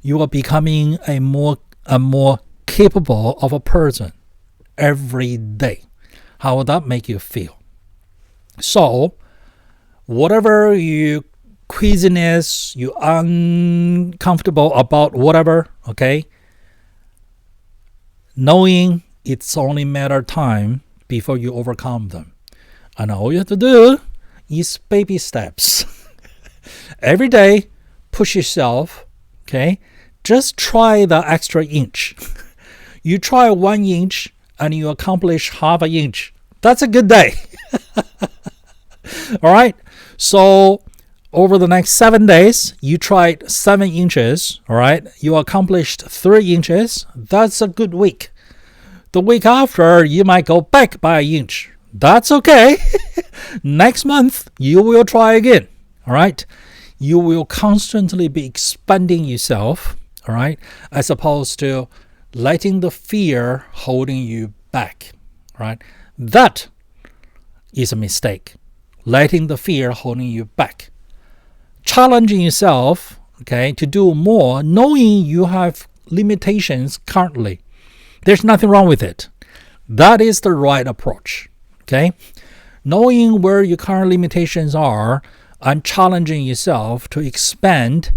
you are becoming a more capable of a person every day. How would that make you feel? So, whatever your queasiness, you uncomfortable about whatever, okay, knowing it's only a matter of time before you overcome them. And all you have to do is baby steps. Every day, push yourself, okay? Just try the extra inch. You try 1 inch and you accomplish half an inch. That's a good day. All right? So over the next 7 days, you tried 7 inches, all right? You accomplished 3 inches. That's a good week. The week after, you might go back by an inch. That's okay. Next month, you will try again. All right? You will constantly be expanding yourself, all right, as opposed to letting the fear holding you back. All right? That is a mistake. Letting the fear holding you back. Challenging yourself, okay, to do more, knowing you have limitations currently. There's nothing wrong with it. That is the right approach. Okay? Knowing where your current limitations are and challenging yourself to expand,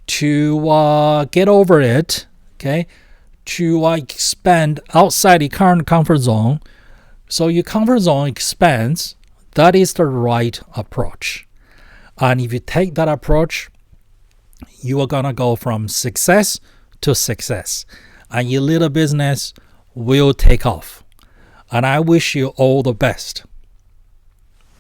to get over it, okay? To expand outside the current comfort zone. So your comfort zone expands. That is the right approach. And if you take that approach, you are going to go from success to success. And your little business will take off. And I wish you all the best.